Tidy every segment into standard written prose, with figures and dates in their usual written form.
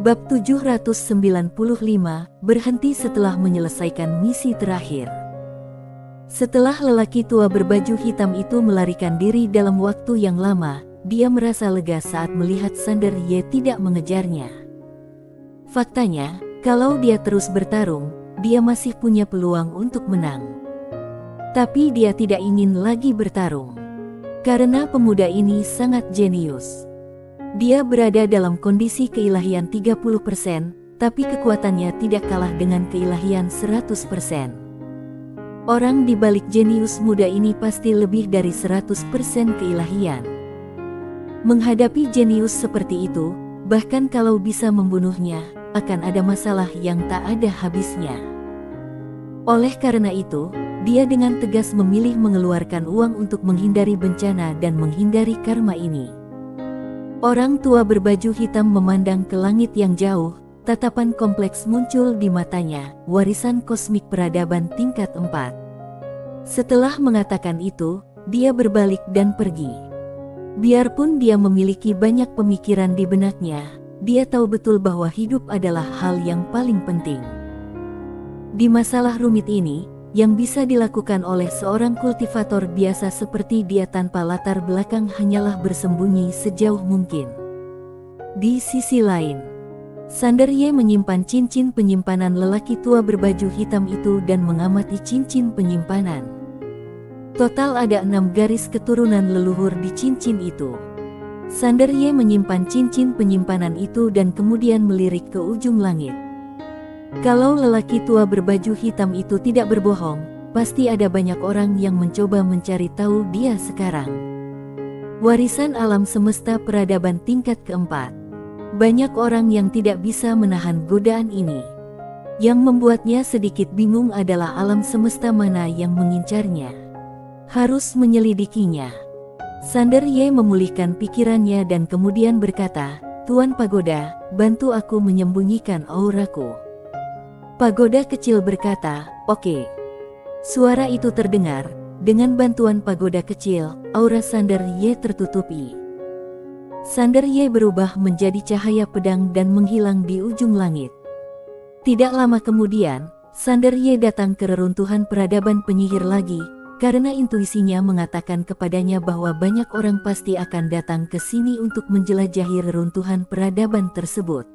Bab 795, berhenti setelah menyelesaikan misi terakhir. Setelah lelaki tua berbaju hitam itu melarikan diri dalam waktu yang lama, dia merasa lega saat melihat Sander Ye tidak mengejarnya. Faktanya, kalau dia terus bertarung, dia masih punya peluang untuk menang. Tapi dia tidak ingin lagi bertarung. Karena pemuda ini sangat jenius. Dia berada dalam kondisi keilahian 30%, tapi kekuatannya tidak kalah dengan keilahian 100%. Orang di balik jenius muda ini pasti lebih dari 100% keilahian. Menghadapi jenius seperti itu, bahkan kalau bisa membunuhnya, akan ada masalah yang tak ada habisnya. Oleh karena itu, dia dengan tegas memilih mengeluarkan uang untuk menghindari bencana dan menghindari karma ini. Orang tua berbaju hitam memandang ke langit yang jauh, tatapan kompleks muncul di matanya, warisan kosmik peradaban tingkat 4. Setelah mengatakan itu, dia berbalik dan pergi. Biarpun dia memiliki banyak pemikiran di benaknya, dia tahu betul bahwa hidup adalah hal yang paling penting. Di masalah rumit ini, yang bisa dilakukan oleh seorang kultivator biasa seperti dia tanpa latar belakang hanyalah bersembunyi sejauh mungkin. Di sisi lain, Sander Ye menyimpan cincin penyimpanan lelaki tua berbaju hitam itu dan mengamati cincin penyimpanan. Total ada 6 garis keturunan leluhur di cincin itu. Sander Ye menyimpan cincin penyimpanan itu dan kemudian melirik ke ujung langit. Kalau lelaki tua berbaju hitam itu tidak berbohong, pasti ada banyak orang yang mencoba mencari tahu dia sekarang. Warisan alam semesta peradaban tingkat keempat. Banyak orang yang tidak bisa menahan godaan ini. Yang membuatnya sedikit bingung adalah alam semesta mana yang mengincarnya. Harus menyelidikinya. Sander Ye memulihkan pikirannya dan kemudian berkata, "Tuan Pagoda, bantu aku menyembunyikan auraku." Pagoda kecil berkata, "Oke." Suara itu terdengar. Dengan bantuan pagoda kecil, aura Sander Ye tertutupi. Sander Ye berubah menjadi cahaya pedang dan menghilang di ujung langit. Tidak lama kemudian, Sander Ye datang ke reruntuhan peradaban penyihir lagi, karena intuisinya mengatakan kepadanya bahwa banyak orang pasti akan datang ke sini untuk menjelajahi reruntuhan peradaban tersebut.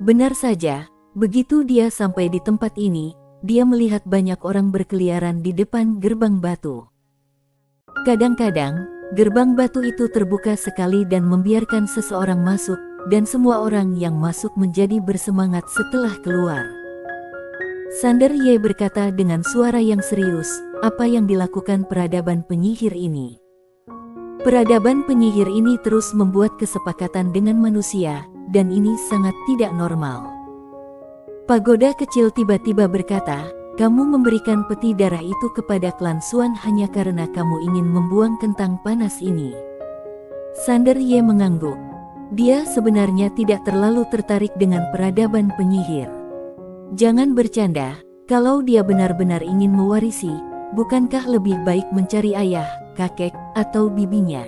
Benar saja. Begitu dia sampai di tempat ini, dia melihat banyak orang berkeliaran di depan gerbang batu. Kadang-kadang, gerbang batu itu terbuka sekali dan membiarkan seseorang masuk, dan semua orang yang masuk menjadi bersemangat setelah keluar. Sander Ye berkata dengan suara yang serius, "Apa yang dilakukan peradaban penyihir ini?" Peradaban penyihir ini terus membuat kesepakatan dengan manusia, dan ini sangat tidak normal. Pagoda kecil tiba-tiba berkata, "Kamu memberikan peti darah itu kepada klan Xuan hanya karena kamu ingin membuang kentang panas ini." Sander Ye mengangguk. Dia sebenarnya tidak terlalu tertarik dengan peradaban penyihir. Jangan bercanda, kalau dia benar-benar ingin mewarisi, bukankah lebih baik mencari ayah, kakek, atau bibinya?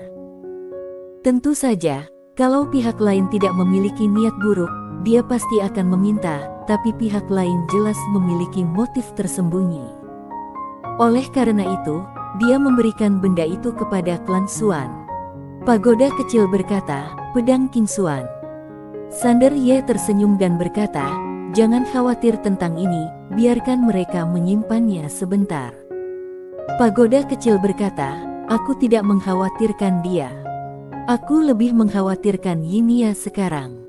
Tentu saja, kalau pihak lain tidak memiliki niat buruk, dia pasti akan meminta, tapi pihak lain jelas memiliki motif tersembunyi. Oleh karena itu, dia memberikan benda itu kepada klan Xuan. Pagoda kecil berkata, "Pedang King Xuan." Sander Ye tersenyum dan berkata, "Jangan khawatir tentang ini, biarkan mereka menyimpannya sebentar." Pagoda kecil berkata, "Aku tidak mengkhawatirkan dia. Aku lebih mengkhawatirkan Yinia sekarang."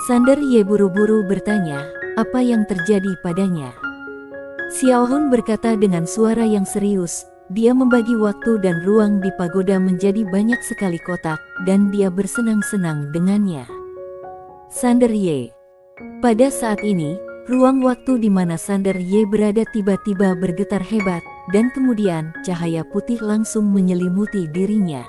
Sander Ye buru-buru bertanya, "Apa yang terjadi padanya?" Xiao Hun berkata dengan suara yang serius, dia membagi waktu dan ruang di pagoda menjadi banyak sekali kotak, dan dia bersenang-senang dengannya. Sander Ye. Pada saat ini, ruang waktu di mana Sander Ye berada tiba-tiba bergetar hebat, dan kemudian cahaya putih langsung menyelimuti dirinya.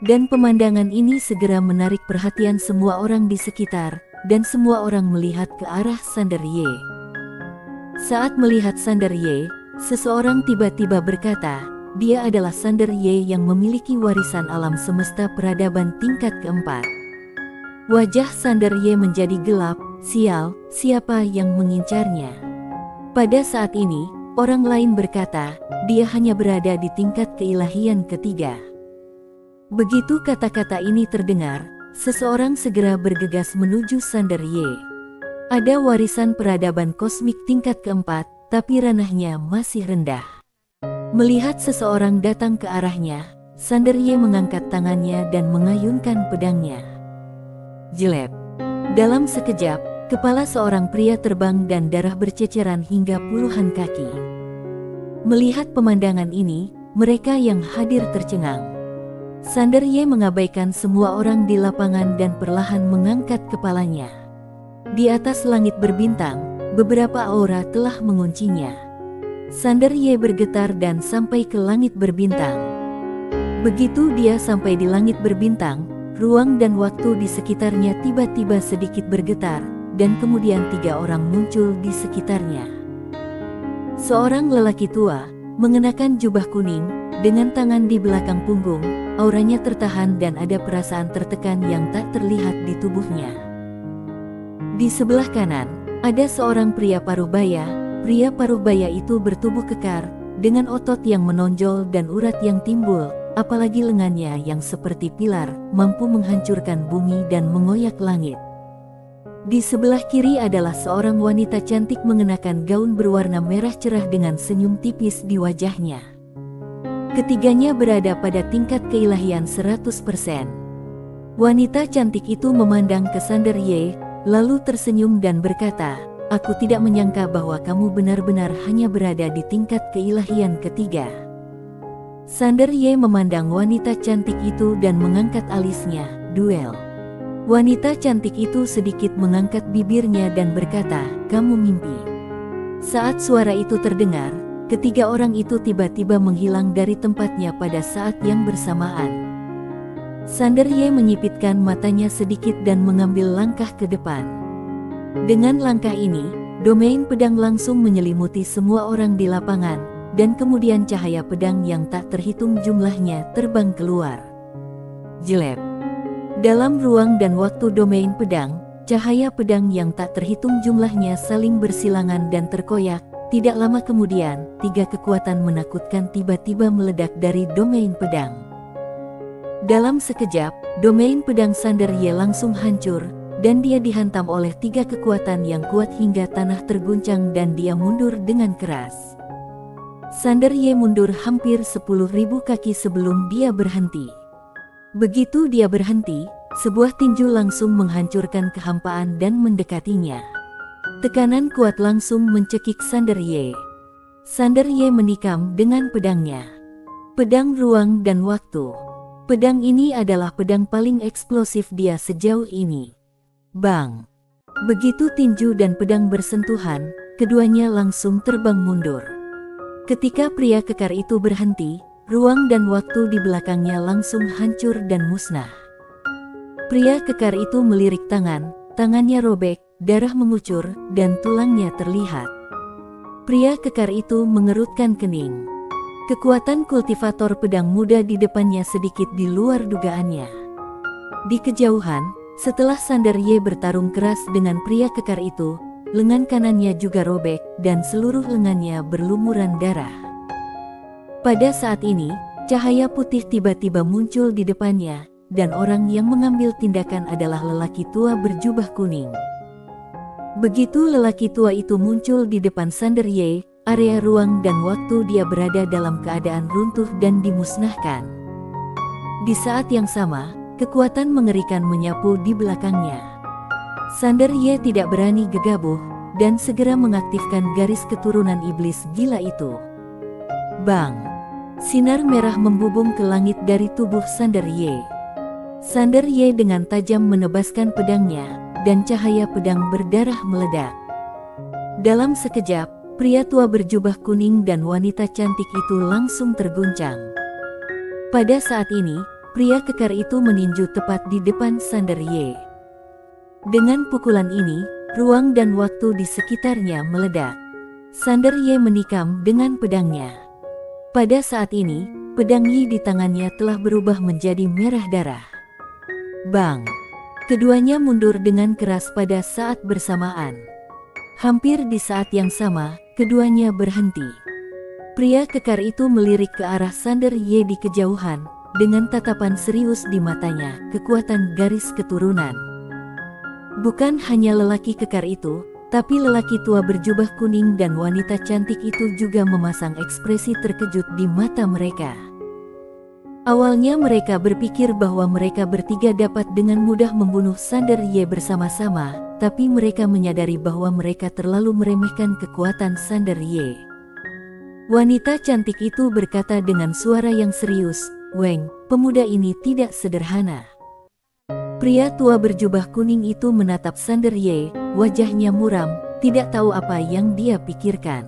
Dan pemandangan ini segera menarik perhatian semua orang di sekitar, dan semua orang melihat ke arah Sander Ye. Saat melihat Sander Ye, seseorang tiba-tiba berkata, "Dia adalah Sander Ye yang memiliki warisan alam semesta peradaban tingkat keempat." Wajah Sander Ye menjadi gelap. Sial, siapa yang mengincarnya? Pada saat ini, orang lain berkata, dia hanya berada di tingkat keilahian ketiga. Begitu kata-kata ini terdengar, seseorang segera bergegas menuju Sander Ye. Ada warisan peradaban kosmik tingkat keempat, tapi ranahnya masih rendah. Melihat seseorang datang ke arahnya, Sander Ye mengangkat tangannya dan mengayunkan pedangnya. Jelek. Dalam sekejap, kepala seorang pria terbang dan darah berceceran hingga puluhan kaki. Melihat pemandangan ini, mereka yang hadir tercengang. Sander Ye mengabaikan semua orang di lapangan dan perlahan mengangkat kepalanya. Di atas langit berbintang, beberapa aura telah menguncinya. Sander Ye bergetar dan sampai ke langit berbintang. Begitu dia sampai di langit berbintang, ruang dan waktu di sekitarnya tiba-tiba sedikit bergetar, dan kemudian 3 orang muncul di sekitarnya. Seorang lelaki tua, mengenakan jubah kuning, dengan tangan di belakang punggung, auranya tertahan dan ada perasaan tertekan yang tak terlihat di tubuhnya. Di sebelah kanan, ada seorang pria paruh-baya. Pria paruh-baya itu bertubuh kekar, dengan otot yang menonjol dan urat yang timbul, apalagi lengannya yang seperti pilar, mampu menghancurkan bumi dan mengoyak langit. Di sebelah kiri adalah seorang wanita cantik mengenakan gaun berwarna merah cerah dengan senyum tipis di wajahnya. Ketiganya berada pada tingkat keilahian 100%. Wanita cantik itu memandang ke Sander Ye, lalu tersenyum dan berkata, "Aku tidak menyangka bahwa kamu benar-benar hanya berada di tingkat keilahian ketiga." Sander Ye memandang wanita cantik itu dan mengangkat alisnya. Duel. Wanita cantik itu sedikit mengangkat bibirnya dan berkata, "Kamu mimpi." Saat suara itu terdengar, ketiga orang itu tiba-tiba menghilang dari tempatnya pada saat yang bersamaan. Sander Ye menyipitkan matanya sedikit dan mengambil langkah ke depan. Dengan langkah ini, domain pedang langsung menyelimuti semua orang di lapangan, dan kemudian cahaya pedang yang tak terhitung jumlahnya terbang keluar. Jelek. Dalam ruang dan waktu domain pedang, cahaya pedang yang tak terhitung jumlahnya saling bersilangan dan terkoyak. Tidak lama kemudian, 3 kekuatan menakutkan tiba-tiba meledak dari domain pedang. Dalam sekejap, domain pedang Sander Ye langsung hancur, dan dia dihantam oleh 3 kekuatan yang kuat hingga tanah terguncang dan dia mundur dengan keras. Sander Ye mundur hampir 10.000 kaki sebelum dia berhenti. Begitu dia berhenti, sebuah tinju langsung menghancurkan kehampaan dan mendekatinya. Tekanan kuat langsung mencekik Sander Ye. Sander Ye menikam dengan pedangnya. Pedang ruang dan waktu. Pedang ini adalah pedang paling eksplosif dia sejauh ini. Bang! Begitu tinju dan pedang bersentuhan, keduanya langsung terbang mundur. Ketika pria kekar itu berhenti, ruang dan waktu di belakangnya langsung hancur dan musnah. Pria kekar itu melirik tangan, tangannya robek, darah mengucur, dan tulangnya terlihat. Pria kekar itu mengerutkan kening. Kekuatan kultivator pedang muda di depannya sedikit di luar dugaannya. Di kejauhan, setelah Sander Ye bertarung keras dengan pria kekar itu, lengan kanannya juga robek, dan seluruh lengannya berlumuran darah. Pada saat ini, cahaya putih tiba-tiba muncul di depannya, dan orang yang mengambil tindakan adalah lelaki tua berjubah kuning. Begitu lelaki tua itu muncul di depan Sander Ye, area ruang dan waktu dia berada dalam keadaan runtuh dan dimusnahkan. Di saat yang sama, kekuatan mengerikan menyapu di belakangnya. Sander Ye tidak berani gegabah, dan segera mengaktifkan garis keturunan iblis gila itu. Bang! Sinar merah membubung ke langit dari tubuh Sander Ye. Sander Ye dengan tajam menebaskan pedangnya, dan cahaya pedang berdarah meledak. Dalam sekejap, pria tua berjubah kuning dan wanita cantik itu langsung terguncang. Pada saat ini, pria kekar itu meninju tepat di depan Sander Ye. Dengan pukulan ini, ruang dan waktu di sekitarnya meledak. Sander Ye menikam dengan pedangnya. Pada saat ini, pedang Yi di tangannya telah berubah menjadi merah darah. Bang! Keduanya mundur dengan keras pada saat bersamaan. Hampir di saat yang sama, keduanya berhenti. Pria kekar itu melirik ke arah Sander Ye di kejauhan, dengan tatapan serius di matanya, kekuatan garis keturunan. Bukan hanya lelaki kekar itu, tapi lelaki tua berjubah kuning dan wanita cantik itu juga memasang ekspresi terkejut di mata mereka. Awalnya mereka berpikir bahwa mereka bertiga dapat dengan mudah membunuh Sander Ye bersama-sama, tapi mereka menyadari bahwa mereka terlalu meremehkan kekuatan Sander Ye. Wanita cantik itu berkata dengan suara yang serius, "Weng, pemuda ini tidak sederhana." Pria tua berjubah kuning itu menatap Sander Ye, wajahnya muram, tidak tahu apa yang dia pikirkan.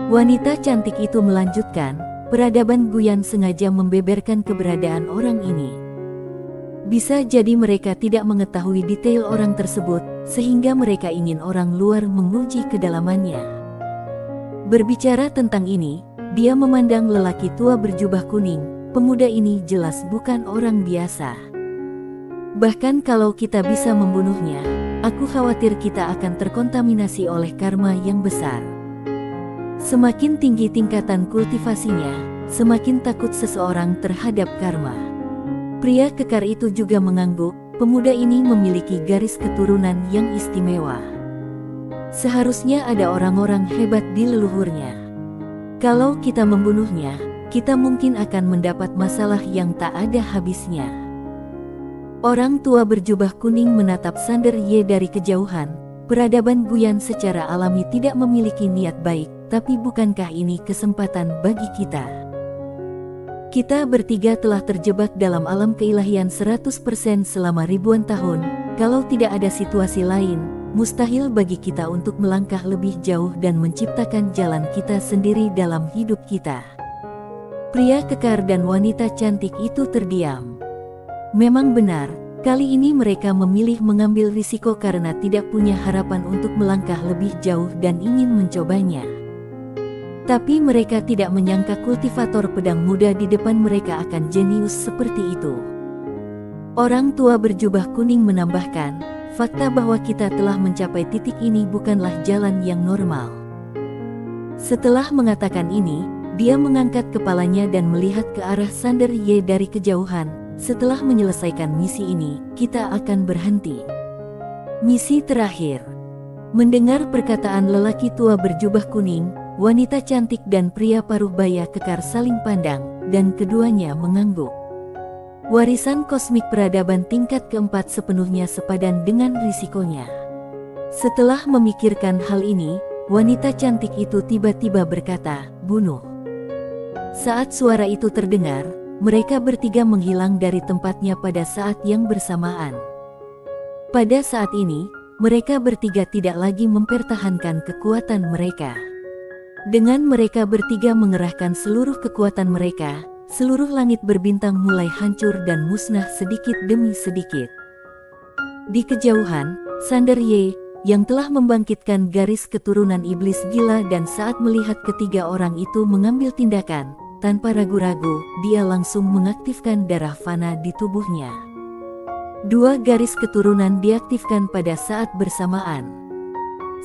Wanita cantik itu melanjutkan, "Peradaban Guyan sengaja membeberkan keberadaan orang ini. Bisa jadi mereka tidak mengetahui detail orang tersebut, sehingga mereka ingin orang luar menguji kedalamannya." Berbicara tentang ini, dia memandang lelaki tua berjubah kuning. Pemuda ini jelas bukan orang biasa. Bahkan kalau kita bisa membunuhnya, aku khawatir kita akan terkontaminasi oleh karma yang besar. Semakin tinggi tingkatan kultivasinya, semakin takut seseorang terhadap karma. Pria kekar itu juga mengangguk, pemuda ini memiliki garis keturunan yang istimewa. Seharusnya ada orang-orang hebat di leluhurnya. Kalau kita membunuhnya, kita mungkin akan mendapat masalah yang tak ada habisnya. Orang tua berjubah kuning menatap Sander Ye dari kejauhan. Peradaban Guyan secara alami tidak memiliki niat baik, tapi bukankah ini kesempatan bagi kita? Kita bertiga telah terjebak dalam alam keilahian 100% selama ribuan tahun. Kalau tidak ada situasi lain, mustahil bagi kita untuk melangkah lebih jauh dan menciptakan jalan kita sendiri dalam hidup kita. Pria kekar dan wanita cantik itu terdiam. Memang benar, kali ini mereka memilih mengambil risiko karena tidak punya harapan untuk melangkah lebih jauh dan ingin mencobanya. Tapi mereka tidak menyangka kultivator pedang muda di depan mereka akan jenius seperti itu. Orang tua berjubah kuning menambahkan, fakta bahwa kita telah mencapai titik ini bukanlah jalan yang normal. Setelah mengatakan ini, dia mengangkat kepalanya dan melihat ke arah Sander Ye dari kejauhan. Setelah menyelesaikan misi ini, kita akan berhenti. Misi terakhir. Mendengar perkataan lelaki tua berjubah kuning, wanita cantik dan pria paruh baya kekar saling pandang, dan keduanya mengangguk. Warisan kosmik peradaban tingkat keempat sepenuhnya sepadan dengan risikonya. Setelah memikirkan hal ini, wanita cantik itu tiba-tiba berkata, "Bunuh." Saat suara itu terdengar, mereka bertiga menghilang dari tempatnya pada saat yang bersamaan. Pada saat ini, mereka bertiga tidak lagi mempertahankan kekuatan mereka. Dengan mereka bertiga mengerahkan seluruh kekuatan mereka, seluruh langit berbintang mulai hancur dan musnah sedikit demi sedikit. Di kejauhan, Sander Ye, yang telah membangkitkan garis keturunan iblis gila dan saat melihat ketiga orang itu mengambil tindakan, tanpa ragu-ragu, dia langsung mengaktifkan darah fana di tubuhnya. Dua garis keturunan diaktifkan pada saat bersamaan.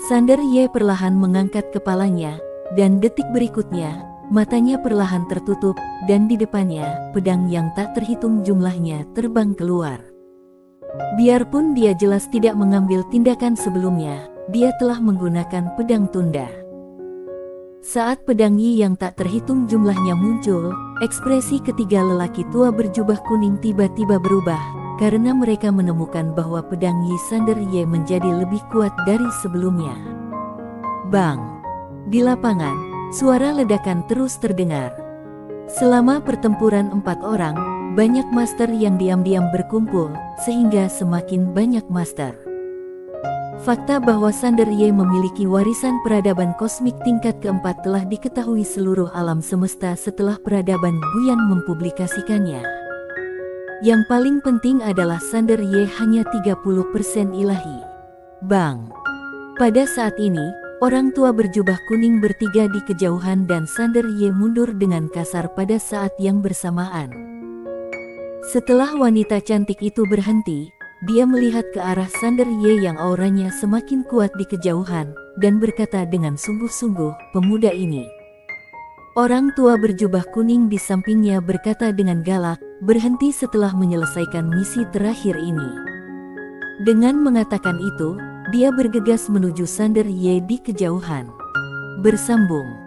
Sander Ye perlahan mengangkat kepalanya, dan detik berikutnya, matanya perlahan tertutup, dan di depannya, pedang yang tak terhitung jumlahnya terbang keluar. Biarpun dia jelas tidak mengambil tindakan sebelumnya, dia telah menggunakan pedang tunda. Saat pedang Yi yang tak terhitung jumlahnya muncul, ekspresi ketiga lelaki tua berjubah kuning tiba-tiba berubah, karena mereka menemukan bahwa pedang Yi Sander Ye menjadi lebih kuat dari sebelumnya. Bang! Di lapangan, suara ledakan terus terdengar. Selama pertempuran 4 orang, banyak master yang diam-diam berkumpul, sehingga semakin banyak master. Fakta bahwa Sander Ye memiliki warisan peradaban kosmik tingkat keempat telah diketahui seluruh alam semesta setelah peradaban Guyan mempublikasikannya. Yang paling penting adalah Sander Ye hanya 30% ilahi. Bang! Pada saat ini, orang tua berjubah kuning bertiga di kejauhan dan Sander Ye mundur dengan kasar pada saat yang bersamaan. Setelah wanita cantik itu berhenti, Dia melihat ke arah Sander Ye yang auranya semakin kuat di kejauhan, dan berkata dengan sungguh-sungguh, "Pemuda ini." Orang tua berjubah kuning di sampingnya berkata dengan galak, "Berhenti setelah menyelesaikan misi terakhir ini." Dengan mengatakan itu, dia bergegas menuju Sander Ye di kejauhan. Bersambung.